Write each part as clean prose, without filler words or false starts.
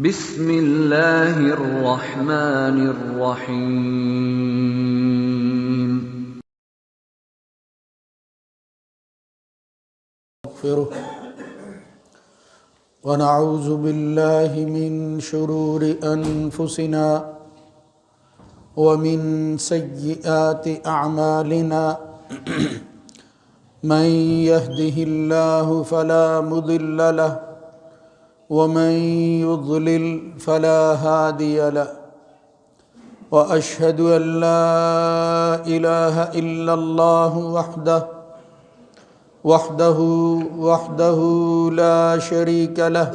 بسم اللہ الرحمن الرحیم۔ ونعوذ بالله من شرور أنفسنا ومن سيئات أعمالنا من يهده الله فلا مضل له ومن يضلل فلا هادي له وأشهد أن لا إله إلا الله وحده لا شريك له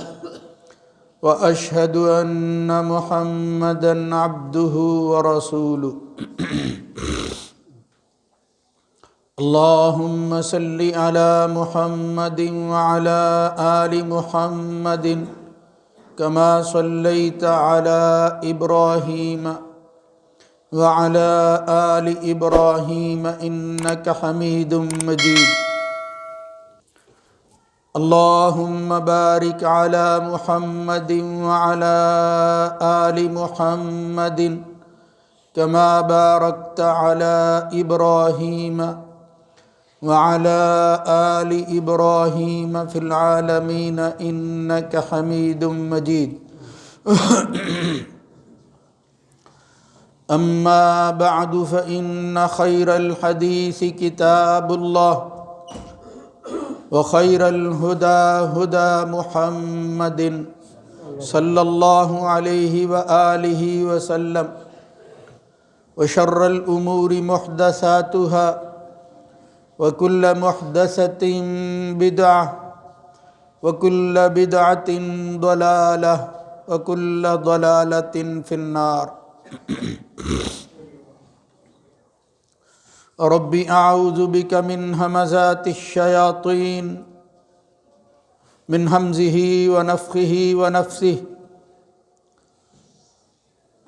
وأشهد أن محمدًا عبده ورسوله اللهم صل على محمد وعلى آل محمد كما صليت على إبراهيم وعلى آل إبراهيم إنك حميد مجيد اللهم بارك على محمد وعلى آل محمد كما باركت على إبراهيم وعلى آل إبراهيم في العالمين إنك حميد مجيد أما بعد فإن خير الحديث كتاب الله وخير الهدى هدى محمد صلى الله عليه وآله وسلم وشر الأمور محدثاتها وكل محدثة بدعة وكل بدعة ضلالة وكل ضلالة في النار رب أعوذ بك من همزات الشياطين من همزه ونفخه ونفثه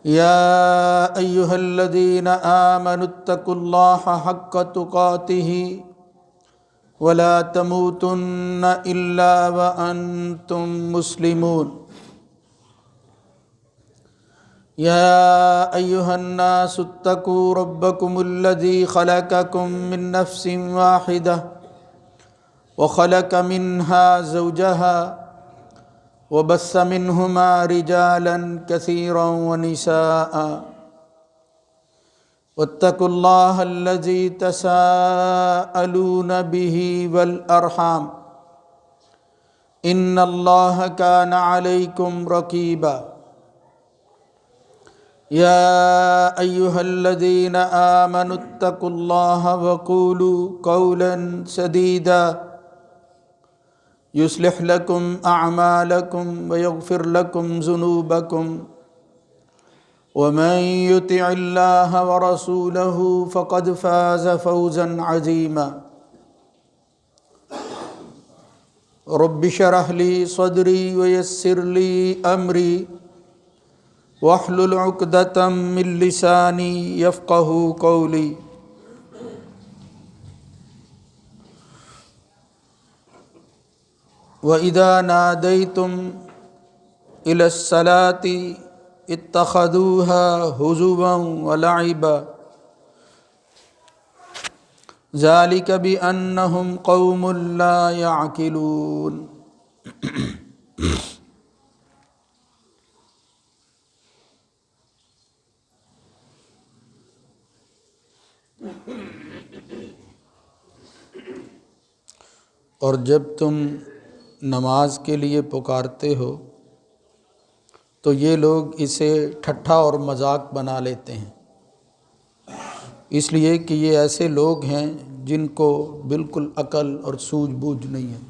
يا أيها الذين آمنوا اتقوا الله حق تقاته ولا تموتن إلا وأنتم مسلمون يا أيها الناس اتقوا ربكم الذي خلقكم من نفس واحدة وخلق منها زوجها وبث منهما رجالا كثيرا ونساء واتقوا الله الذي تساءلون به والأرحام إن الله كان عليكم رقيبا يا أيها الذين آمنوا اتقوا الله وقولوا قولا سديدا يصلح لكم أعمالكم ويغفر لكم ذنوبكم ومن يطع الله ورسوله فقد فاز فوزا عظيما رب اشرح لي صدري ويسر لي أمري واحلل عقدة من لساني يفقهوا قولي وَإِذَا نَادَيْتُمْ إِلَى الصَّلَاةِ اتَّخَذُوهَا هُزُوًا وَلَعِبًا ذَلِكَ بِأَنَّهُمْ قَوْمٌ لَا يَعْقِلُونَ۔ اور جب تم نماز کے لیے پکارتے ہو تو یہ لوگ اسے ٹھٹھا اور مذاق بنا لیتے ہیں، اس لیے کہ یہ ایسے لوگ ہیں جن کو بالکل عقل اور سوجھ بوجھ نہیں ہے۔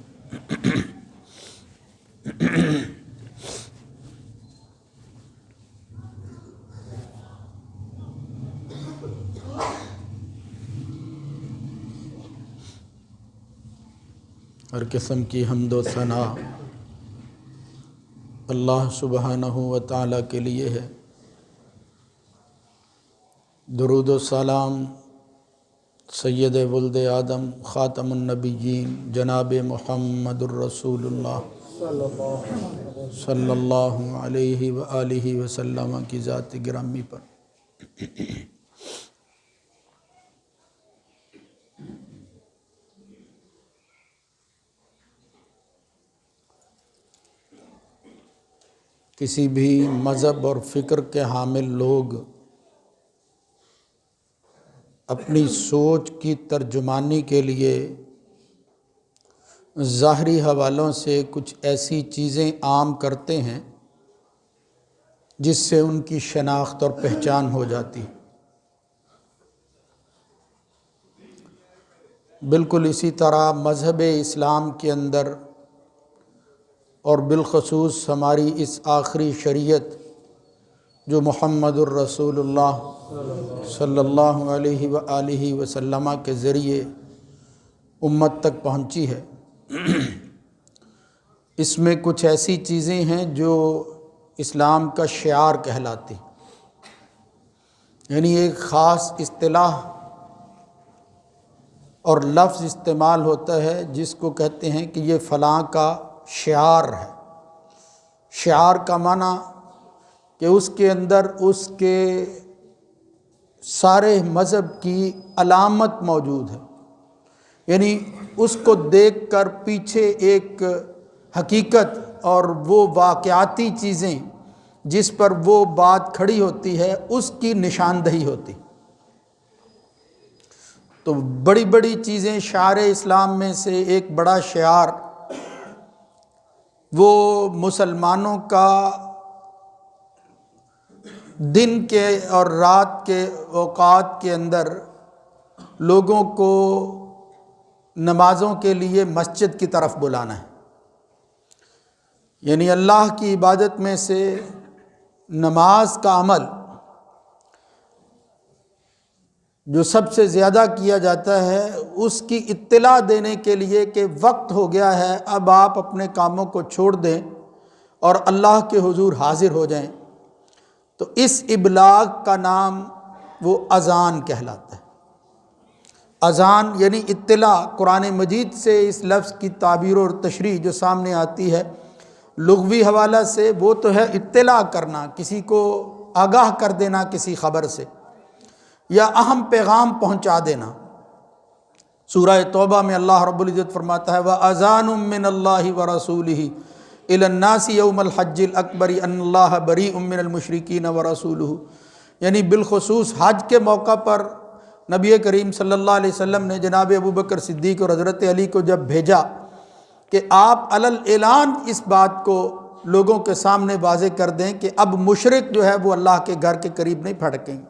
ہر قسم کی حمد و ثنا اللہ سبحانہ و تعالیٰ کے لیے ہے۔ درود و سلام سید ولد آدم خاتم النبیین جناب محمد الرسول اللہ صلی اللہ علیہ وآلہ وسلم کی ذات گرامی پر۔ کسی بھی مذہب اور فکر کے حامل لوگ اپنی سوچ کی ترجمانی کے لیے ظاہری حوالوں سے کچھ ایسی چیزیں عام کرتے ہیں جس سے ان کی شناخت اور پہچان ہو جاتی۔ بالکل اسی طرح مذہب اسلام کے اندر اور بالخصوص ہماری اس آخری شریعت جو محمد الرسول اللہ صلی اللہ علیہ وآلہ وسلم کے ذریعے امت تک پہنچی ہے، اس میں کچھ ایسی چیزیں ہیں جو اسلام کا شعار کہلاتی، یعنی ایک خاص اصطلاح اور لفظ استعمال ہوتا ہے جس کو کہتے ہیں کہ یہ فلاں کا شعار ہے۔ شعار کا معنی کہ اس کے اندر اس کے سارے مذہب کی علامت موجود ہے، یعنی اس کو دیکھ کر پیچھے ایک حقیقت اور وہ واقعاتی چیزیں جس پر وہ بات کھڑی ہوتی ہے اس کی نشاندہی ہوتی۔ تو بڑی بڑی چیزیں شعار اسلام میں سے ایک بڑا شعار وہ مسلمانوں کا دن کے اور رات کے اوقات کے اندر لوگوں کو نمازوں کے لیے مسجد کی طرف بلانا ہے، یعنی اللہ کی عبادت میں سے نماز کا عمل جو سب سے زیادہ کیا جاتا ہے اس کی اطلاع دینے کے لیے کہ وقت ہو گیا ہے، اب آپ اپنے کاموں کو چھوڑ دیں اور اللہ کے حضور حاضر ہو جائیں، تو اس ابلاغ کا نام وہ اذان کہلاتا ہے۔ اذان یعنی اطلاع، قرآن مجید سے اس لفظ کی تعبیر اور تشریح جو سامنے آتی ہے لغوی حوالہ سے وہ تو ہے اطلاع کرنا، کسی کو آگاہ کر دینا کسی خبر سے یا اہم پیغام پہنچا دینا۔ سورہ توبہ میں اللہ رب العزت فرماتا ہے وَأَذَانٌ مِّنَ اللَّهِ وَرَسُولِهِ إِلَى النَّاسِ يَوْمَ الْحَجِّ الْأَكْبَرِ أَنَّ اللَّهَ بَرِيءٌ مِّنَ الْمُشْرِكِينَ وَرَسُولُهُ، یعنی بالخصوص حج کے موقع پر نبی کریم صلی اللہ علیہ وسلم نے جناب ابوبکر صدیق اور حضرت علی کو جب بھیجا کہ آپ علی الاعلان اس بات کو لوگوں کے سامنے واضح کر دیں کہ اب مشرک جو ہے وہ اللہ کے گھر کے قریب نہیں پھٹکیں گے،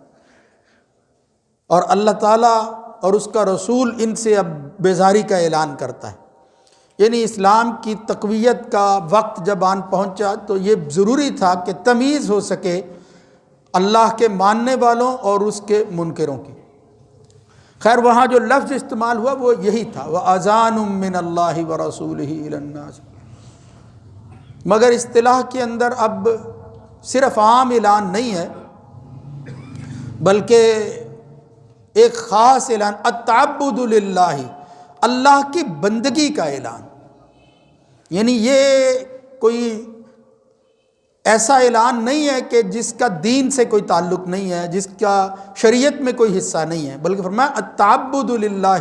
اور اللہ تعالیٰ اور اس کا رسول ان سے اب بیزاری کا اعلان کرتا ہے، یعنی اسلام کی تقویت کا وقت جب آن پہنچا تو یہ ضروری تھا کہ تمیز ہو سکے اللہ کے ماننے والوں اور اس کے منکروں کی۔ خیر وہاں جو لفظ استعمال ہوا وہ یہی تھا وَأَذَانٌ مِّنَ اللَّهِ وَرَسُولِهِ إِلَى النَّاسِ، مگر اصطلاح کے اندر اب صرف عام اعلان نہیں ہے بلکہ ایک خاص اعلان، التعبد للہ، اللہ کی بندگی کا اعلان، یعنی یہ کوئی ایسا اعلان نہیں ہے کہ جس کا دین سے کوئی تعلق نہیں ہے، جس کا شریعت میں کوئی حصہ نہیں ہے، بلکہ فرمایا التعبد للہ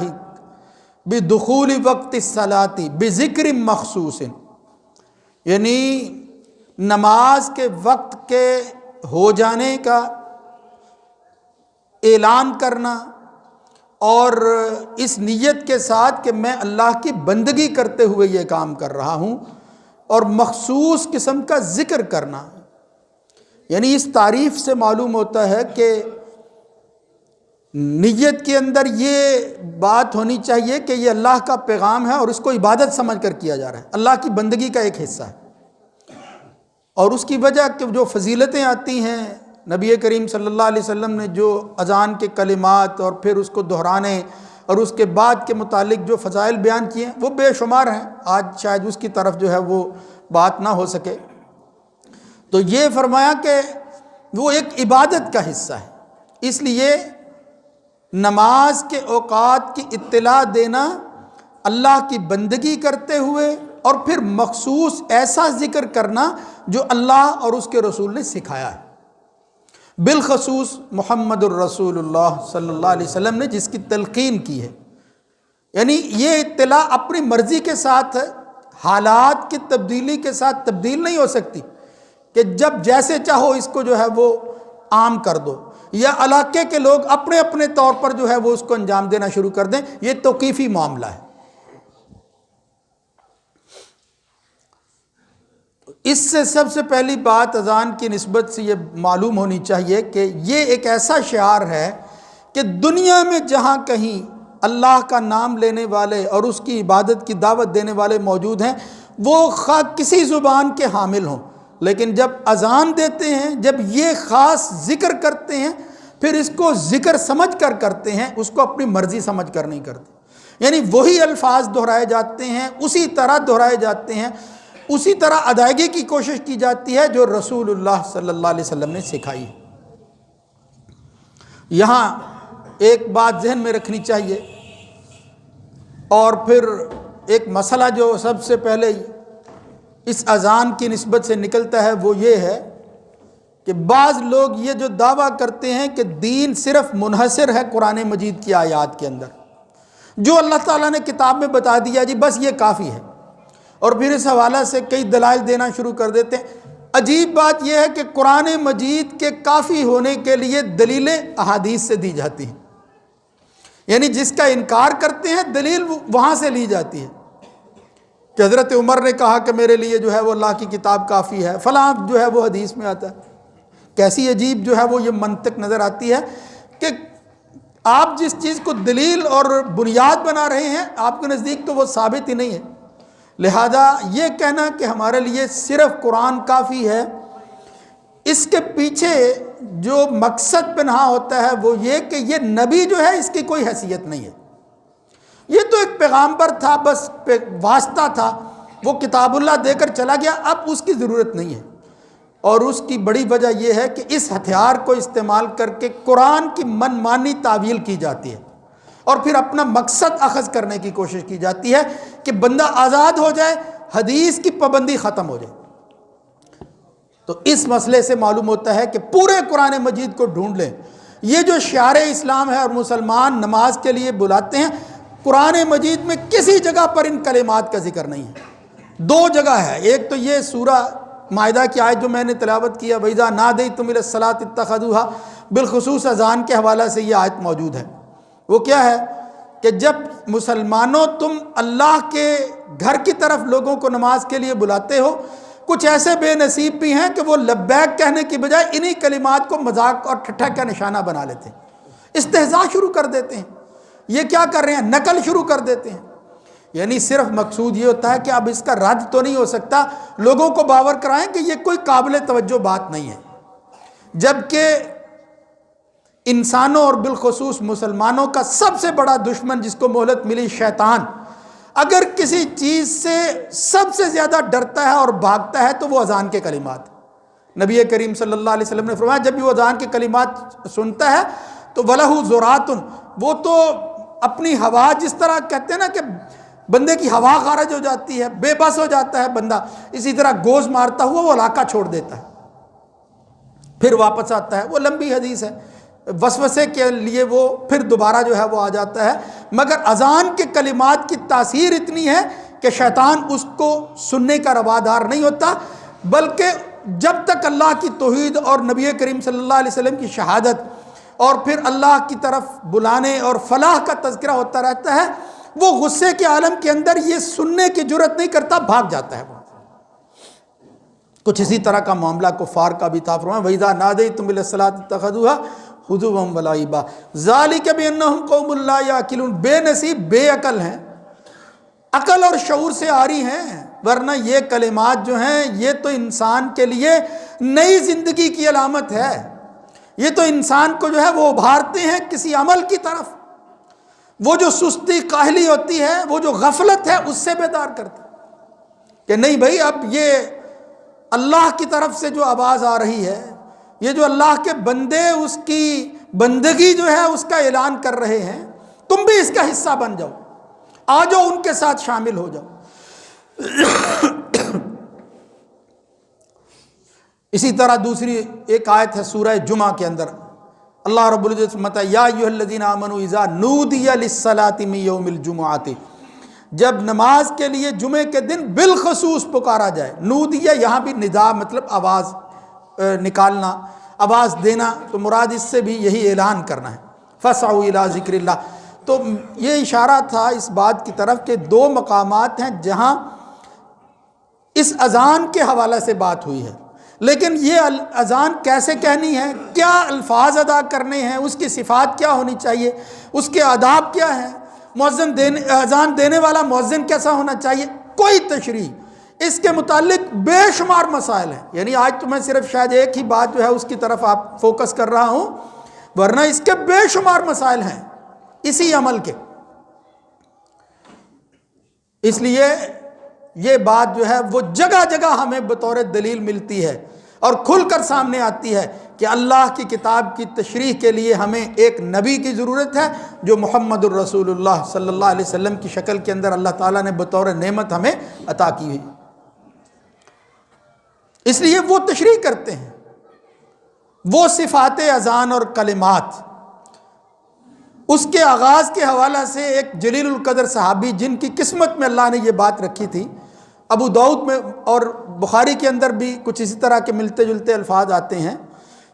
بدخول وقت الصلاۃ بذکر مخصوص، یعنی نماز کے وقت کے ہو جانے کا اعلان کرنا اور اس نیت کے ساتھ کہ میں اللہ کی بندگی کرتے ہوئے یہ کام کر رہا ہوں، اور مخصوص قسم کا ذکر کرنا، یعنی اس تعریف سے معلوم ہوتا ہے کہ نیت کے اندر یہ بات ہونی چاہیے کہ یہ اللہ کا پیغام ہے اور اس کو عبادت سمجھ کر کیا جا رہا ہے، اللہ کی بندگی کا ایک حصہ ہے، اور اس کی وجہ کہ جو فضیلتیں آتی ہیں نبی کریم صلی اللہ علیہ وسلم نے جو اذان کے کلمات اور پھر اس کو دہرانے اور اس کے بعد کے متعلق جو فضائل بیان کیے ہیں وہ بے شمار ہیں، آج شاید اس کی طرف جو ہے وہ بات نہ ہو سکے، تو یہ فرمایا کہ وہ ایک عبادت کا حصہ ہے، اس لیے نماز کے اوقات کی اطلاع دینا اللہ کی بندگی کرتے ہوئے اور پھر مخصوص ایسا ذکر کرنا جو اللہ اور اس کے رسول نے سکھایا ہے، بالخصوص محمد الرسول اللہ صلی اللہ علیہ وسلم نے جس کی تلقین کی ہے۔ یعنی یہ اطلاع اپنی مرضی کے ساتھ حالات کی تبدیلی کے ساتھ تبدیل نہیں ہو سکتی کہ جب جیسے چاہو اس کو جو ہے وہ عام کر دو، یا علاقے کے لوگ اپنے اپنے طور پر جو ہے وہ اس کو انجام دینا شروع کر دیں۔ یہ توقیفی معاملہ ہے۔ اس سے سب سے پہلی بات اذان کی نسبت سے یہ معلوم ہونی چاہیے کہ یہ ایک ایسا شعار ہے کہ دنیا میں جہاں کہیں اللہ کا نام لینے والے اور اس کی عبادت کی دعوت دینے والے موجود ہیں، وہ خواہ کسی زبان کے حامل ہوں، لیکن جب اذان دیتے ہیں، جب یہ خاص ذکر کرتے ہیں، پھر اس کو ذکر سمجھ کر کرتے ہیں، اس کو اپنی مرضی سمجھ کر نہیں کرتے۔ یعنی وہی الفاظ دہرائے جاتے ہیں، اسی طرح دہرائے جاتے ہیں، اسی طرح ادائیگی کی کوشش کی جاتی ہے جو رسول اللہ صلی اللہ علیہ وسلم نے سکھائی ہے۔ یہاں ایک بات ذہن میں رکھنی چاہیے، اور پھر ایک مسئلہ جو سب سے پہلے اس اذان کی نسبت سے نکلتا ہے وہ یہ ہے کہ بعض لوگ یہ جو دعویٰ کرتے ہیں کہ دین صرف منحصر ہے قرآن مجید کی آیات کے اندر، جو اللہ تعالیٰ نے کتاب میں بتا دیا جی بس یہ کافی ہے، اور پھر اس حوالے سے کئی دلائل دینا شروع کر دیتے ہیں۔ عجیب بات یہ ہے کہ قرآن مجید کے کافی ہونے کے لیے دلیلیں احادیث سے دی جاتی ہیں، یعنی جس کا انکار کرتے ہیں دلیل وہاں سے لی جاتی ہے کہ حضرت عمر نے کہا کہ میرے لیے جو ہے وہ اللہ کی کتاب کافی ہے، فلاں جو ہے وہ حدیث میں آتا ہے۔ کیسی عجیب جو ہے وہ یہ منطق نظر آتی ہے کہ آپ جس چیز کو دلیل اور بنیاد بنا رہے ہیں آپ کے نزدیک تو وہ ثابت ہی نہیں ہے، لہذا یہ کہنا کہ ہمارے لیے صرف قرآن کافی ہے، اس کے پیچھے جو مقصد پنہا ہوتا ہے وہ یہ کہ یہ نبی جو ہے اس کی کوئی حیثیت نہیں ہے، یہ تو ایک پیغامبر تھا، بس واسطہ تھا، وہ کتاب اللہ دے کر چلا گیا، اب اس کی ضرورت نہیں ہے۔ اور اس کی بڑی وجہ یہ ہے کہ اس ہتھیار کو استعمال کر کے قرآن کی من مانی تعویل کی جاتی ہے، اور پھر اپنا مقصد اخذ کرنے کی کوشش کی جاتی ہے کہ بندہ آزاد ہو جائے، حدیث کی پابندی ختم ہو جائے۔ تو اس مسئلے سے معلوم ہوتا ہے کہ پورے قرآن مجید کو ڈھونڈ لیں، یہ جو شعار اسلام ہے اور مسلمان نماز کے لیے بلاتے ہیں، قرآن مجید میں کسی جگہ پر ان کلمات کا ذکر نہیں ہے۔ دو جگہ ہے، ایک تو یہ سورہ مائدہ کی آیت جو میں نے تلاوت کیا، وَإِذَا نَادَيْتُمْ إِلَى الصَّلَاةِ اتَّخَذُوهَا، بالخصوص اذان کے حوالے سے یہ آیت موجود ہے۔ وہ کیا ہے کہ جب مسلمانوں تم اللہ کے گھر کی طرف لوگوں کو نماز کے لیے بلاتے ہو، کچھ ایسے بے نصیب بھی ہیں کہ وہ لبیک کہنے کی بجائے انہی کلمات کو مذاق اور ٹھٹھا کا نشانہ بنا لیتے ہیں، استہزاء شروع کر دیتے ہیں۔ یہ کیا کر رہے ہیں؟ نقل شروع کر دیتے ہیں۔ یعنی صرف مقصود یہ ہوتا ہے کہ اب اس کا رد تو نہیں ہو سکتا، لوگوں کو باور کرائیں کہ یہ کوئی قابل توجہ بات نہیں ہے، جبکہ انسانوں اور بالخصوص مسلمانوں کا سب سے بڑا دشمن جس کو مہلت ملی، شیطان، اگر کسی چیز سے سب سے زیادہ ڈرتا ہے اور بھاگتا ہے تو وہ اذان کے کلمات۔ نبی کریم صلی اللہ علیہ وسلم نے فرمایا جب بھی وہ اذان کے کلمات سنتا ہے تو وَلَهُ زُرَاتٌ، وہ تو اپنی ہوا، جس طرح کہتے ہیں نا کہ بندے کی ہوا خارج ہو جاتی ہے، بے بس ہو جاتا ہے بندہ، اسی طرح گوز مارتا ہوا وہ علاقہ چھوڑ دیتا ہے، پھر واپس آتا ہے۔ وہ لمبی حدیث ہے، وسوسے کے لیے وہ پھر دوبارہ جو ہے وہ آ جاتا ہے، مگر اذان کے کلمات کی تاثیر اتنی ہے کہ شیطان اس کو سننے کا روادار نہیں ہوتا، بلکہ جب تک اللہ کی توحید اور نبی کریم صلی اللہ علیہ وسلم کی شہادت اور پھر اللہ کی طرف بلانے اور فلاح کا تذکرہ ہوتا رہتا ہے، وہ غصے کے عالم کے اندر یہ سننے کی جرت نہیں کرتا، بھاگ جاتا ہے۔ کچھ اسی طرح کا معاملہ کفار کا بھی تھا، فرمایا وَإِذَا نَادَيْتُمْ إِلَى الصَّلَاةِ اتَّخَذُوهَا ہُزُوًا وَلَعِبًا ذَلِكَ بِأَنَّهُمْ قَوْمٌ لَا يَعْقِلُونَ، بے نصیب، بے عقل ہیں، عقل اور شعور سے عاری ہیں، ورنہ یہ کلمات جو ہیں یہ تو انسان کے لیے نئی زندگی کی علامت ہے، یہ تو انسان کو جو ہے وہ ابھارتے ہیں کسی عمل کی طرف، وہ جو سستی کاہلی ہوتی ہے، وہ جو غفلت ہے اس سے بیدار کرتے کہ نہیں بھائی اب یہ اللہ کی طرف سے جو آواز آ رہی ہے، یہ جو اللہ کے بندے اس کی بندگی جو ہے اس کا اعلان کر رہے ہیں، تم بھی اس کا حصہ بن جاؤ، آ جاؤ ان کے ساتھ شامل ہو جاؤ۔ اسی طرح دوسری ایک آیت ہے سورہ جمعہ کے اندر، اللہ رب العزت فرماتا ہے یا ایھا الذین آمنوا اذا نودی للصلاۃ من یوم الجمعۃ، جب نماز کے لیے جمعے کے دن بالخصوص پکارا جائے۔ نودیہ یہاں بھی ندا مطلب آواز نکالنا، آواز دینا، تو مراد اس سے بھی یہی اعلان کرنا ہے، فاسعوا الی ذکر اللہ۔ تو یہ اشارہ تھا اس بات کی طرف کہ دو مقامات ہیں جہاں اس اذان کے حوالے سے بات ہوئی ہے، لیکن یہ اذان کیسے کہنی ہے، کیا الفاظ ادا کرنے ہیں، اس کی صفات کیا ہونی چاہیے، اس کے آداب کیا ہیں، اذان دینے والا مؤذن کیسا ہونا چاہیے، کوئی تشریح اس کے متعلق بے شمار مسائل ہیں۔ یعنی آج تو میں صرف شاید ایک ہی بات جو ہے اس کی طرف آپ فوکس کر رہا ہوں، ورنہ اس کے بے شمار مسائل ہیں اسی عمل کے۔ اس لیے یہ بات جو ہے وہ جگہ جگہ ہمیں بطور دلیل ملتی ہے اور کھل کر سامنے آتی ہے کہ اللہ کی کتاب کی تشریح کے لیے ہمیں ایک نبی کی ضرورت ہے جو محمد الرسول اللہ صلی اللہ علیہ وسلم کی شکل کے اندر اللہ تعالیٰ نے بطور نعمت ہمیں عطا کی ہوئی، اس لیے وہ تشریح کرتے ہیں۔ وہ صفات اذان اور کلمات، اس کے آغاز کے حوالہ سے ایک جلیل القدر صحابی جن کی قسمت میں اللہ نے یہ بات رکھی تھی، ابو داؤد میں اور بخاری کے اندر بھی کچھ اسی طرح کے ملتے جلتے الفاظ آتے ہیں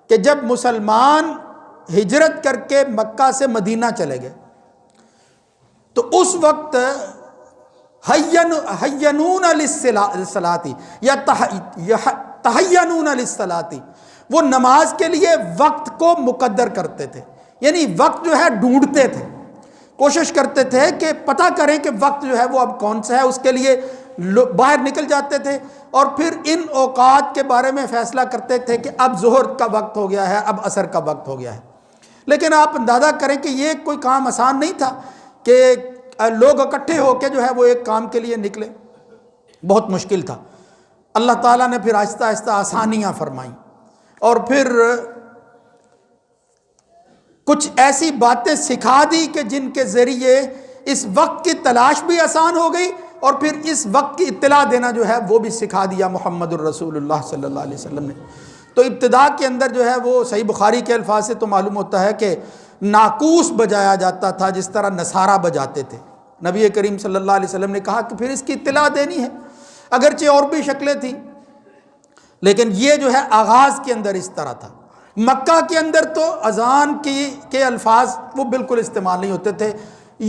کہ جب مسلمان ہجرت کر کے مکہ سے مدینہ چلے گئے تو اس وقت حینون للصلاۃ یا تحینون للصلاۃ، وہ نماز کے لیے وقت کو مقدر کرتے تھے، یعنی وقت جو ہے ڈھونڈتے تھے، کوشش کرتے تھے کہ پتہ کریں کہ وقت جو ہے وہ اب کون سا ہے، اس کے لیے باہر نکل جاتے تھے اور پھر ان اوقات کے بارے میں فیصلہ کرتے تھے کہ اب ظہر کا وقت ہو گیا ہے، اب عصر کا وقت ہو گیا ہے۔ لیکن آپ اندازہ کریں کہ یہ کوئی کام آسان نہیں تھا کہ لوگ اکٹھے ہو کے جو ہے وہ ایک کام کے لیے نکلے، بہت مشکل تھا۔ اللہ تعالیٰ نے پھر آہستہ آہستہ آسانیاں فرمائیں اور پھر کچھ ایسی باتیں سکھا دی کہ جن کے ذریعے اس وقت کی تلاش بھی آسان ہو گئی اور پھر اس وقت کی اطلاع دینا جو ہے وہ بھی سکھا دیا محمد الرسول اللہ صلی اللہ علیہ وسلم نے۔ تو ابتدا کے اندر جو ہے وہ صحیح بخاری کے الفاظ سے تو معلوم ہوتا ہے کہ ناقوس بجایا جاتا تھا جس طرح نصارہ بجاتے تھے۔ نبی کریم صلی اللہ علیہ وسلم نے کہا کہ پھر اس کی اطلاع دینی ہے، اگرچہ اور بھی شکلیں تھیں لیکن یہ جو ہے آغاز کے اندر اس طرح تھا۔ مکہ کے اندر تو اذان کے الفاظ وہ بالکل استعمال نہیں ہوتے تھے،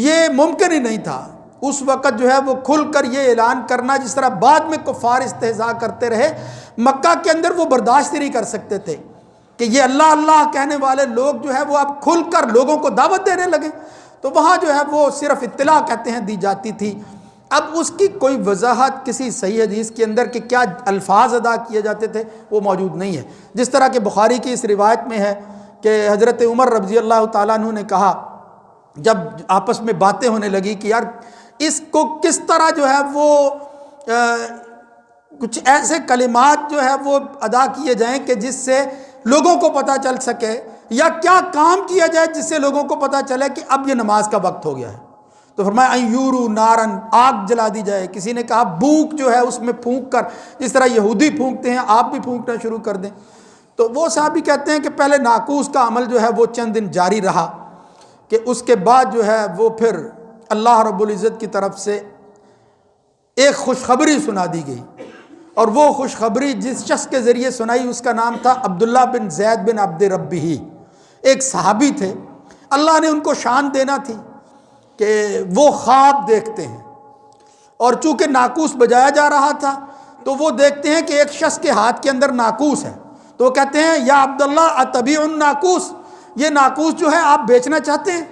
یہ ممکن ہی نہیں تھا اس وقت جو ہے وہ کھل کر یہ اعلان کرنا، جس طرح بعد میں کفار استہزاء کرتے رہے، مکہ کے اندر وہ برداشت ہی نہیں کر سکتے تھے کہ یہ اللہ اللہ کہنے والے لوگ جو ہے وہ اب کھل کر لوگوں کو دعوت دینے لگے، تو وہاں جو ہے وہ صرف اطلاع کہتے ہیں دی جاتی تھی۔ اب اس کی کوئی وضاحت کسی صحیح حدیث کے اندر کہ کیا الفاظ ادا کیے جاتے تھے وہ موجود نہیں ہے، جس طرح کہ بخاری کی اس روایت میں ہے کہ حضرت عمر رضی اللہ تعالیٰ عنہ نے کہا جب آپس میں باتیں ہونے لگی کہ یار اس کو کس طرح جو ہے وہ کچھ ایسے کلمات جو ہے وہ ادا کیے جائیں کہ جس سے لوگوں کو پتہ چل سکے، یا کیا کام کیا جائے جس سے لوگوں کو پتہ چلے کہ اب یہ نماز کا وقت ہو گیا ہے۔ تو فرمایا ایورو نارن، آگ جلا دی جائے۔ کسی نے کہا بھوک جو ہے اس میں پھونک کر، جس طرح یہودی پھونکتے ہیں آپ بھی پھونکنا شروع کر دیں۔ تو وہ صحابی کہتے ہیں کہ پہلے ناقوس کا عمل جو ہے وہ چند دن جاری رہا کہ اس کے بعد جو ہے وہ پھر اللہ رب العزت کی طرف سے ایک خوشخبری سنا دی گئی، اور وہ خوشخبری جس شخص کے ذریعے سنائی اس کا نام تھا عبداللہ بن زید بن عبد ربہ، ایک صحابی تھے۔ اللہ نے ان کو شان دینا تھی کہ وہ خواب دیکھتے ہیں، اور چونکہ ناقوس بجایا جا رہا تھا تو وہ دیکھتے ہیں کہ ایک شخص کے ہاتھ کے اندر ناقوس ہے، تو وہ کہتے ہیں یا عبداللہ اتبیع الناقوس، یہ ناقوس جو ہے آپ بیچنا چاہتے ہیں،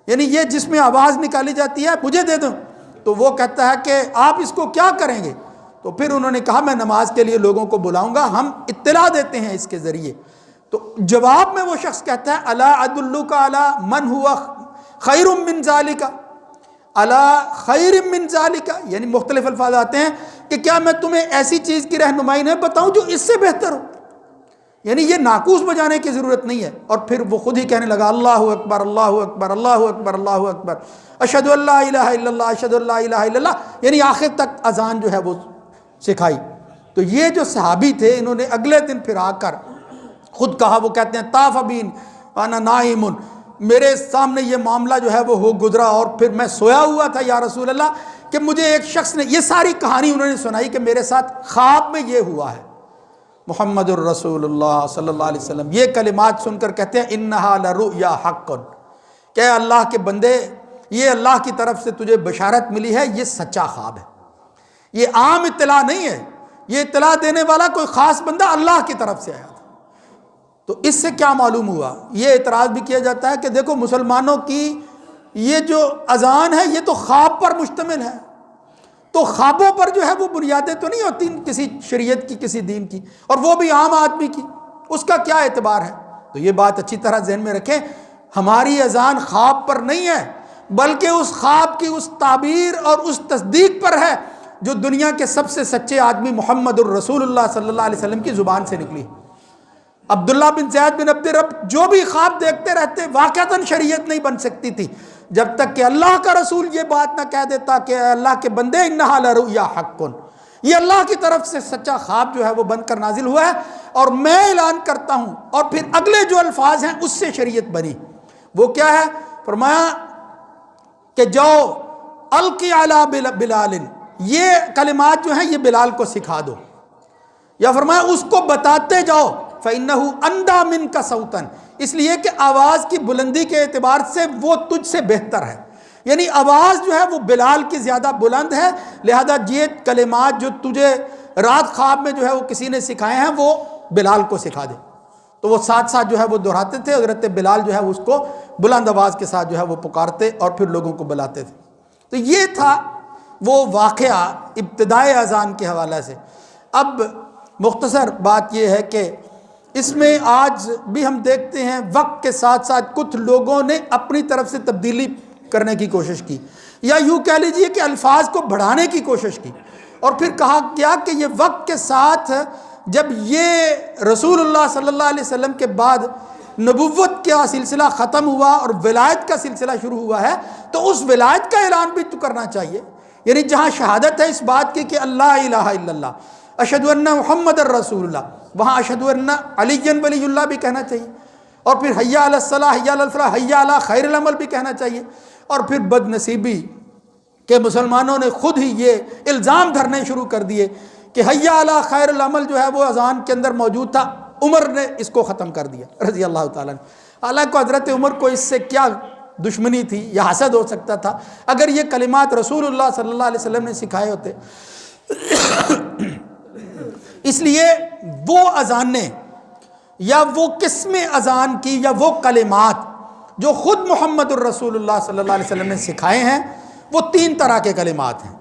یعنی یہ جس میں آواز نکالی جاتی ہے مجھے دے دو۔ تو وہ کہتا ہے کہ آپ اس کو کیا کریں گے؟ تو پھر انہوں نے کہا میں نماز کے لیے لوگوں کو بلاؤں گا، ہم اطلاع دیتے ہیں اس کے ذریعے۔ تو جواب میں وہ شخص کہتا ہے الا ادلک علی من ہوا خیر من ذالک، الا خیر من ذالک، یعنی مختلف الفاظ آتے ہیں کہ کیا میں تمہیں ایسی چیز کی رہنمائی نہ بتاؤں جو اس سے بہتر ہو۔ یعنی یہ ناقوس بجانے کی ضرورت نہیں ہے. اور پھر وہ خود ہی کہنے لگا اللہ اکبر اللہ اکبر اللہ اکبر اللہ اکبر اشہد ان لا الہ الا اللہ اشہد ان لا الہ الا اللہ, یعنی آخر تک اذان جو ہے وہ سکھائی. تو یہ جو صحابی تھے انہوں نے اگلے دن پھر آ کر خود کہا, وہ کہتے ہیں طاف بین وانا نائم, میرے سامنے یہ معاملہ جو ہے وہ ہو گزرا اور پھر میں سویا ہوا تھا یا رسول اللہ, کہ مجھے ایک شخص نے, یہ ساری کہانی انہوں نے سنائی کہ میرے ساتھ خواب میں یہ ہوا ہے. محمد الرسول اللہ صلی اللہ علیہ وسلم یہ کلمات سن کر کہتے ہیں انہا لرؤیا حق, کہ اللہ کے بندے یہ اللہ کی طرف سے تجھے بشارت ملی ہے, یہ سچا خواب ہے, یہ عام اطلاع نہیں ہے, یہ اطلاع دینے والا کوئی خاص بندہ اللہ کی طرف سے آیا تھا. تو اس سے کیا معلوم ہوا, یہ اعتراض بھی کیا جاتا ہے کہ دیکھو مسلمانوں کی یہ جو اذان ہے یہ تو خواب پر مشتمل ہے, تو خوابوں پر جو ہے وہ بنیادیں تو نہیں ہوتی کسی شریعت کی کسی دین کی, اور وہ بھی عام آدمی کی, اس کا کیا اعتبار ہے. تو یہ بات اچھی طرح ذہن میں رکھیں, ہماری اذان خواب پر نہیں ہے بلکہ اس خواب کی اس تعبیر اور اس تصدیق پر ہے جو دنیا کے سب سے سچے آدمی محمد الرسول اللہ صلی اللہ علیہ وسلم کی زبان سے نکلی. عبداللہ بن زید بن عبد رب جو بھی خواب دیکھتے رہتے واقعتاً شریعت نہیں بن سکتی تھی جب تک کہ اللہ کا رسول یہ بات نہ کہہ دیتا کہ اللہ کے بندے انہا لرؤیا حق, یہ اللہ کی طرف سے سچا خواب جو ہے وہ بن کر نازل ہوا ہے اور میں اعلان کرتا ہوں. اور پھر اگلے جو الفاظ ہیں اس سے شریعت بنی. وہ کیا ہے؟ فرمایا کہ جاؤ القی علی بلال, یہ کلمات جو ہیں یہ بلال کو سکھا دو, یا فرمایا اس کو بتاتے جاؤ فَإِنَّهُ أَنْدَى مِنْكَ صَوْتًا, اس لیے کہ آواز کی بلندی کے اعتبار سے وہ تجھ سے بہتر ہے, یعنی آواز جو ہے وہ بلال کی زیادہ بلند ہے, لہذا یہ کلمات جو تجھے رات خواب میں جو ہے وہ کسی نے سکھائے ہیں وہ بلال کو سکھا دے. تو وہ ساتھ ساتھ جو ہے وہ دہراتے تھے, حضرت بلال جو ہے اس کو بلند آواز کے ساتھ جو ہے وہ پکارتے اور پھر لوگوں کو بلاتے تھے. تو یہ تھا وہ واقعہ ابتدائے اذان کے حوالے سے. اب مختصر بات یہ ہے کہ اس میں آج بھی ہم دیکھتے ہیں وقت کے ساتھ ساتھ کچھ لوگوں نے اپنی طرف سے تبدیلی کرنے کی کوشش کی, یا یوں کہہ لیجئے کہ الفاظ کو بڑھانے کی کوشش کی, اور پھر کہا کیا کہ یہ وقت کے ساتھ جب یہ رسول اللہ صلی اللہ علیہ وسلم کے بعد نبوت کا سلسلہ ختم ہوا اور ولایت کا سلسلہ شروع ہوا ہے تو اس ولایت کا اعلان بھی تو کرنا چاہیے. یعنی جہاں شہادت ہے اس بات کی کہ اللہ الہ الا اللہ, اشہد ان محمد الرسول اللہ, وہاں اشہد ان علی ولی اللہ بھی کہنا چاہیے, اور پھر حیا علی الصلاح حیا علی الفلاح حیا علی خیر العمل بھی کہنا چاہیے. اور پھر بد نصیبی کہ مسلمانوں نے خود ہی یہ الزام دھرنے شروع کر دیے کہ حیا علی خیر العمل جو ہے وہ اذان کے اندر موجود تھا, عمر نے اس کو ختم کر دیا رضی اللہ تعالیٰ عنہ. حالانکہ حضرت عمر کو اس سے کیا دشمنی تھی یا حسد ہو سکتا تھا اگر یہ کلمات رسول اللہ صلی اللہ علیہ وسلم نے سکھائے ہوتے. اس لیے وہ اذانیں یا وہ قسم اذان کی یا وہ کلمات جو خود محمد الرسول اللہ صلی اللہ علیہ وسلم نے سکھائے ہیں وہ 3 طرح کے کلمات ہیں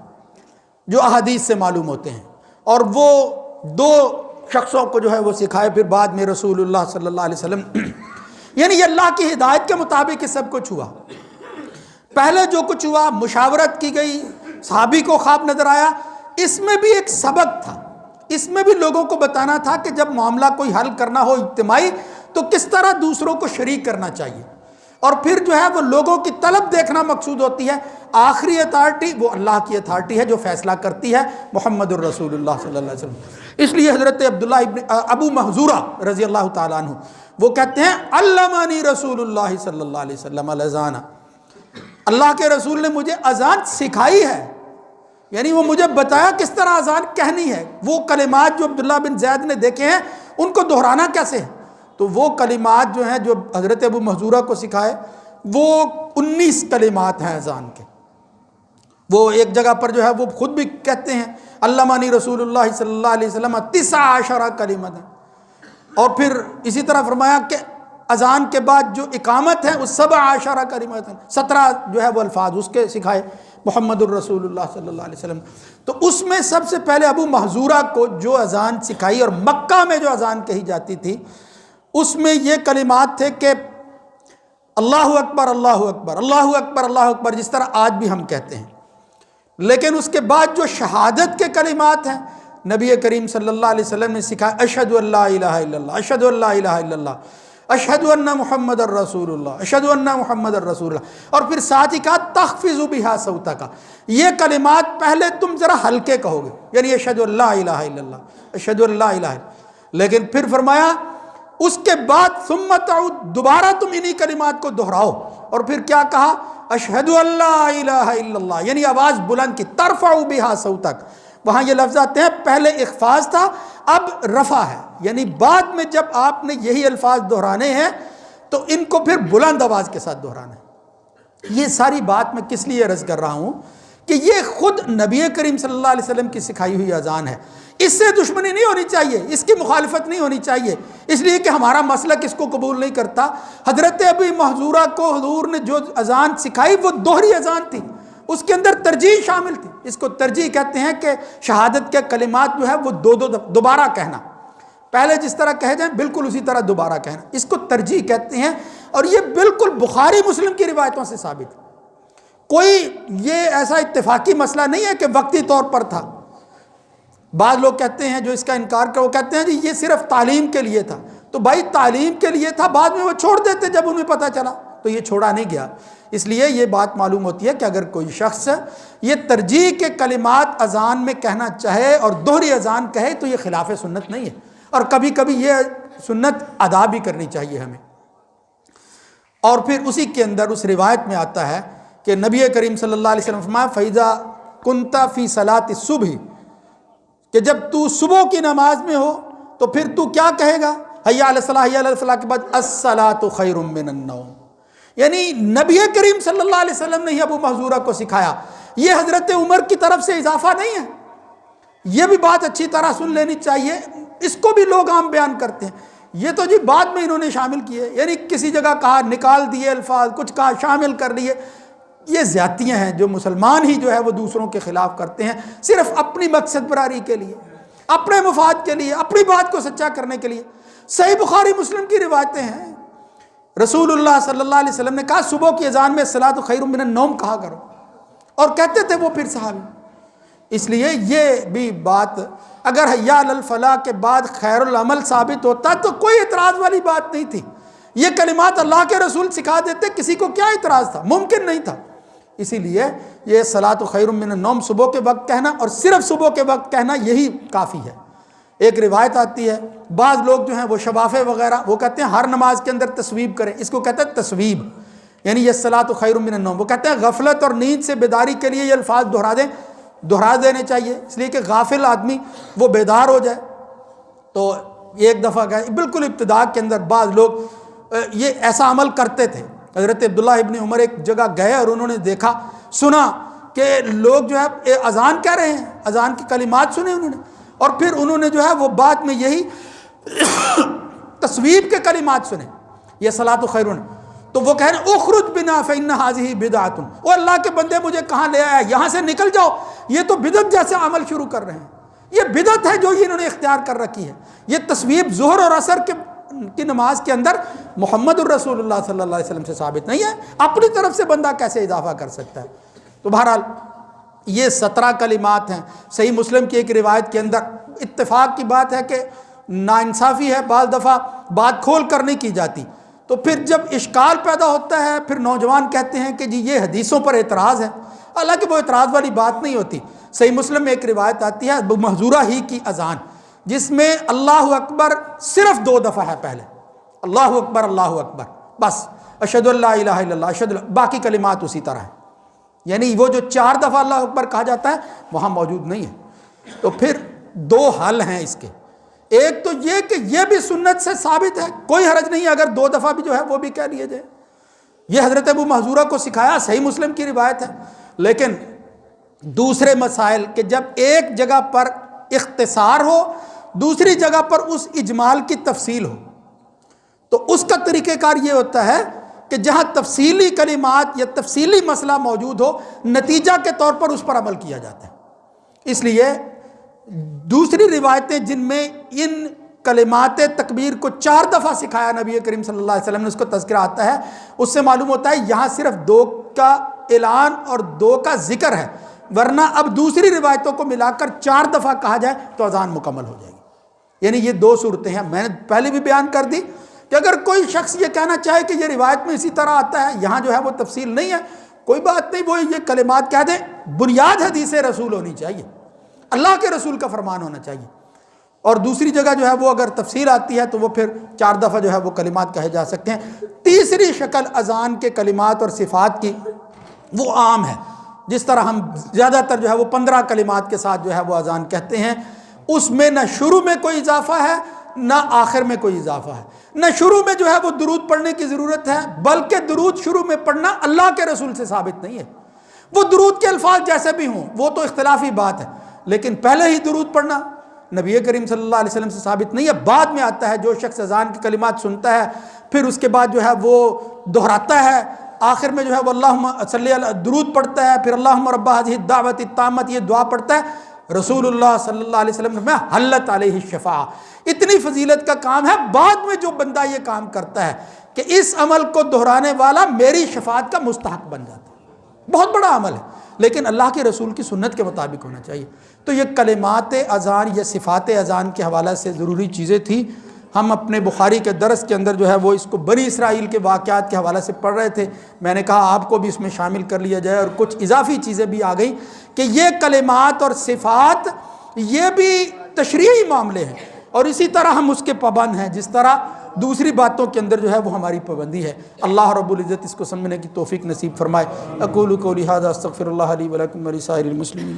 جو احادیث سے معلوم ہوتے ہیں, اور وہ 2 شخصوں کو جو ہے وہ سکھائے پھر بعد میں رسول اللہ صلی اللہ علیہ وسلم. یعنی یہ اللہ کی ہدایت کے مطابق یہ سب کچھ ہوا. پہلے جو کچھ ہوا مشاورت کی گئی, صحابی کو خواب نظر آیا, اس میں بھی ایک سبق تھا, اس میں بھی لوگوں کو بتانا تھا کہ جب معاملہ کوئی حل کرنا ہو اجتماعی تو کس طرح دوسروں کو شریک کرنا چاہیے, اور پھر جو ہے وہ لوگوں کی طلب دیکھنا مقصود ہوتی ہے. آخری اتھارٹی وہ اللہ کی اتھارٹی ہے جو فیصلہ کرتی ہے محمد الرسول اللہ صلی اللہ علیہ وسلم. اس لیے حضرت عبداللہ ابو محذورہ رضی اللہ تعالیٰ عنہ وہ کہتے ہیں علمانی رسول اللہ صلی اللہ علیہ وسلم الاذان, اللہ کے رسول نے مجھے اذان سکھائی ہے, یعنی وہ مجھے بتایا کس طرح اذان کہنی ہے. وہ کلمات جو عبداللہ بن زید نے دیکھے ہیں ان کو دہرانا کیسے ہے, تو وہ کلمات جو ہیں جو حضرت ابو محذورہ کو سکھائے وہ 19 کلمات ہیں اذان کے. وہ ایک جگہ پر جو ہے وہ خود بھی کہتے ہیں علمانی رسول اللہ صلی اللہ علیہ وسلم 19 کلمات ہیں, اور پھر اسی طرح فرمایا کہ اذان کے بعد جو اقامت ہے اس 17 کلمات ہیں, 17 جو ہے وہ الفاظ اس کے سکھائے محمد الرسول اللہ صلی اللہ علیہ وسلم. تو اس میں سب سے پہلے ابو محذورہ کو جو اذان سکھائی اور مکہ میں جو اذان کہی جاتی تھی اس میں یہ کلمات تھے کہ اللہ اکبر اللہ اکبر اللہ اکبر اللہ اکبر, جس طرح آج بھی ہم کہتے ہیں. لیکن اس کے بعد جو شہادت کے کلمات ہیں نبی کریم صلی اللہ علیہ وسلم نے سکھایا اشہدو ان لا الہ الا اللہ، اشہدو ان لا الہ الا اللہ، اشہدو ان محمد الرسول اللہ، اشہدو ان محمد الرسول اللہ، اور پھر ساتھ ہی کہا تخفض بہا صوتک، یہ کلمات پہلے تم ذرا ہلکے کہو گے، یعنی اشہدو ان لا الہ الا اللہ، اشہدو ان لا الہ الا اللہ، لیکن پھر فرمایا اس کے بعد ثم تعود، دوبارہ تم انہی کلمات کو دہراؤ، اور پھر کیا کہا اشہدو ان لا الہ الا اللہ، یعنی آواز بلند کی، ترفع بہا صوتک، وہاں یہ لفظ آتے ہیں پہلے اخفاض تھا اب رفع ہے، یعنی بعد میں جب آپ نے یہی الفاظ دہرانے ہیں تو ان کو پھر بلند آواز کے ساتھ دہرانا ہے۔ یہ ساری بات میں کس لیے عرض کر رہا ہوں کہ یہ خود نبی کریم صلی اللہ علیہ وسلم کی سکھائی ہوئی اذان ہے، اس سے دشمنی نہیں ہونی چاہیے، اس کی مخالفت نہیں ہونی چاہیے، اس لیے کہ ہمارا مسلک اس کو قبول نہیں کرتا۔ حضرت ابی محذورہ کو حضور نے جو اذان سکھائی وہ دوہری اذان تھی، اس کے اندر ترجیح شامل تھی، اس کو ترجیح کہتے ہیں کہ شہادت کے کلمات جو ہے وہ دوبارہ کہنا، پہلے جس طرح کہے جائیں بالکل اسی طرح دوبارہ کہنا، اس کو ترجیح کہتے ہیں، اور یہ بالکل بخاری مسلم کی روایتوں سے ثابت ہے۔ کوئی یہ ایسا اتفاقی مسئلہ نہیں ہے کہ وقتی طور پر تھا۔ بعض لوگ کہتے ہیں جو اس کا انکار کر وہ کہتے ہیں جی یہ صرف تعلیم کے لیے تھا، تو بھائی تعلیم کے لیے تھا، بعد میں وہ چھوڑ دیتے جب انہیں پتہ چلا، تو یہ چھوڑا نہیں گیا۔ اس لیے یہ بات معلوم ہوتی ہے کہ اگر کوئی شخص یہ ترجیح کے کلمات اذان میں کہنا چاہے اور دوہری اذان کہے تو یہ خلاف سنت نہیں ہے، اور کبھی کبھی یہ سنت ادا بھی کرنی چاہیے ہمیں۔ اور پھر اسی کے اندر اس روایت میں آتا ہے کہ نبی کریم صلی اللہ علیہ وسلم فرمایا فَإِذَا كُنْتَ فِي صَلَاةِ الصُّبْحِ، کہ جب تو صبح کی نماز میں ہو تو پھر تو کیا کہے گا، حی علی الصلاۃ، حی علی الفلاح کے بعد الصلاۃ خیر من النوم، یعنی نبی کریم صلی اللہ علیہ وسلم نے ہی ابو محذورہ کو سکھایا، یہ حضرت عمر کی طرف سے اضافہ نہیں ہے۔ یہ بھی بات اچھی طرح سن لینی چاہیے، اس کو بھی لوگ عام بیان کرتے ہیں، یہ تو جی بعد میں انہوں نے شامل کیے، یعنی کسی جگہ کہا نکال دیے الفاظ، کچھ کہا شامل کر لیے، یہ زیادتیاں ہیں جو مسلمان ہی جو ہے وہ دوسروں کے خلاف کرتے ہیں، صرف اپنی مقصد براری کے لیے، اپنے مفاد کے لیے، اپنی بات کو سچا کرنے کے لیے۔ صحیح بخاری مسلم کی روایتیں ہیں، رسول اللہ صلی اللہ علیہ وسلم نے کہا صبح کی اذان میں الصلاۃ خیر من النوم کہا کرو، اور کہتے تھے وہ پھر صحابی۔ اس لیے یہ بھی بات اگر حی علی الفلاح کے بعد خیر العمل ثابت ہوتا تو کوئی اعتراض والی بات نہیں تھی، یہ کلمات اللہ کے رسول سکھا دیتے، کسی کو کیا اعتراض تھا، ممکن نہیں تھا۔ اسی لیے یہ الصلاۃ خیر من النوم صبح کے وقت کہنا، اور صرف صبح کے وقت کہنا یہی کافی ہے۔ ایک روایت آتی ہے، بعض لوگ جو ہیں وہ شفافے وغیرہ وہ کہتے ہیں ہر نماز کے اندر تصویب کریں، اس کو کہتے ہیں تصویب، یعنی یہ الصلاۃ خیر من النوم، وہ کہتے ہیں غفلت اور نیند سے بیداری کے لیے یہ الفاظ دہرا دینے چاہیے، اس لیے کہ غافل آدمی وہ بیدار ہو جائے۔ تو ایک دفعہ گئے بالکل ابتدا کے اندر بعض لوگ یہ ایسا عمل کرتے تھے، حضرت عبداللہ ابن عمر ایک جگہ گئے اور انہوں نے دیکھا سنا کہ لوگ جو ہے اذان کہہ رہے ہیں، اذان کی کلمات سنے انہوں نے، اور پھر انہوں نے جو ہے وہ بعد میں یہی تصویب کے کلمات سنے، یہ صلاۃ خیر، تو وہ کہہ رہے ہیں اخرج بنا فإن هذه بدعۃ، او اللہ کے بندے مجھے کہاں لے آیا، یہاں سے نکل جاؤ، یہ تو بدعت جیسے عمل شروع کر رہے ہیں، یہ بدعت ہے جو انہوں نے اختیار کر رکھی ہے۔ یہ تصویب ظہر اور عصر کی نماز کے اندر محمد الرسول اللہ صلی اللہ علیہ وسلم سے ثابت نہیں ہے، اپنی طرف سے بندہ کیسے اضافہ کر سکتا ہے؟ تو بہرحال یہ 17 کلمات ہیں۔ صحیح مسلم کی ایک روایت کے اندر اتفاق کی بات ہے کہ ناانصافی ہے، بعض دفعہ بات کھول کر نہیں کی جاتی، تو پھر جب اشکال پیدا ہوتا ہے پھر نوجوان کہتے ہیں کہ جی یہ حدیثوں پر اعتراض ہے، حالانکہ وہ اعتراض والی بات نہیں ہوتی۔ صحیح مسلم میں ایک روایت آتی ہے ابو محذورہ ہی کی اذان، جس میں اللہ اکبر صرف 2 دفعہ ہے، پہلے اللہ اکبر بس، اشہد ان لا الہ الا اللہ، اشہد، باقی کلمات اسی طرح ہیں، یعنی وہ جو 4 دفعہ اللہ اکبر کہا جاتا ہے وہاں موجود نہیں ہے۔ تو پھر 2 حل ہیں اس کے، ایک تو یہ کہ یہ بھی سنت سے ثابت ہے، کوئی حرج نہیں اگر 2 دفعہ بھی جو ہے وہ بھی کہہ لیے جائے، یہ حضرت ابو محذورہ کو سکھایا، صحیح مسلم کی روایت ہے۔ لیکن دوسرے مسائل کہ جب ایک جگہ پر اختصار ہو، دوسری جگہ پر اس اجمال کی تفصیل ہو، تو اس کا طریقہ کار یہ ہوتا ہے کہ جہاں تفصیلی کلمات یا تفصیلی مسئلہ موجود ہو، نتیجہ کے طور پر اس پر عمل کیا جاتا ہے۔ اس لیے دوسری روایتیں جن میں ان کلمات تکبیر کو 4 دفعہ سکھایا نبی کریم صلی اللہ علیہ وسلم نے، اس کو تذکرہ آتا ہے، اس سے معلوم ہوتا ہے یہاں صرف 2 کا اعلان اور 2 کا ذکر ہے، ورنہ اب دوسری روایتوں کو ملا کر 4 دفعہ کہا جائے تو اذان مکمل ہو جائے گی۔ یعنی یہ 2 صورتیں ہیں، میں نے پہلے بھی بیان کر دی کہ اگر کوئی شخص یہ کہنا چاہے کہ یہ روایت میں اسی طرح آتا ہے، یہاں جو ہے وہ تفصیل نہیں ہے، کوئی بات نہیں، وہ یہ کلمات کہہ دیں، بنیاد حدیث رسول ہونی چاہیے، اللہ کے رسول کا فرمان ہونا چاہیے، اور دوسری جگہ جو ہے وہ اگر تفصیل آتی ہے تو وہ پھر 4 دفعہ جو ہے وہ کلمات کہے جا سکتے ہیں۔ تیسری شکل اذان کے کلمات اور صفات کی وہ عام ہے، جس طرح ہم زیادہ تر جو ہے وہ 15 کلمات کے ساتھ جو ہے وہ اذان کہتے ہیں، اس میں نہ شروع میں کوئی اضافہ ہے نہ آخر میں کوئی اضافہ ہے، نہ شروع میں جو ہے وہ درود پڑھنے کی ضرورت ہے، بلکہ درود شروع میں پڑھنا اللہ کے رسول سے ثابت نہیں ہے۔ وہ درود کے الفاظ جیسے بھی ہوں وہ تو اختلافی بات ہے، لیکن پہلے ہی درود پڑھنا نبی کریم صلی اللہ علیہ وسلم سے ثابت نہیں ہے، بعد میں آتا ہے۔ جو شخص اذان کی کلمات سنتا ہے پھر اس کے بعد جو ہے وہ دہراتا ہے، آخر میں جو ہے وہ اللہم صلی اللہ درود پڑھتا ہے، پھر اللہم رب ہذہ الدعوۃ التامۃ یہ دعا پڑھتا ہے، رسول اللہ صلی اللہ علیہ وسلم میں حلت علیہ الشفاعہ، اتنی فضیلت کا کام ہے۔ بعد میں جو بندہ یہ کام کرتا ہے کہ اس عمل کو دہرانے والا میری شفاعت کا مستحق بن جاتا ہے، بہت بڑا عمل ہے، لیکن اللہ کے رسول کی سنت کے مطابق ہونا چاہیے۔ تو یہ کلمات اذان یا صفات اذان کے حوالے سے ضروری چیزیں تھیں۔ ہم اپنے بخاری کے درس کے اندر جو ہے وہ اس کو بنی اسرائیل کے واقعات کے حوالے سے پڑھ رہے تھے، میں نے کہا آپ کو بھی اس میں شامل کر لیا جائے، اور کچھ اضافی چیزیں بھی آ گئیں کہ یہ کلمات اور صفات یہ بھی تشریعی معاملے ہیں، اور اسی طرح ہم اس کے پابند ہیں، جس طرح دوسری باتوں کے اندر جو ہے وہ ہماری پابندی ہے۔ اللہ رب العزت اس کو سمجھنے کی توفیق نصیب فرمائے۔ اقول قولی ھذا استغفر اللہ لی ولکم ولسائر المسلمین۔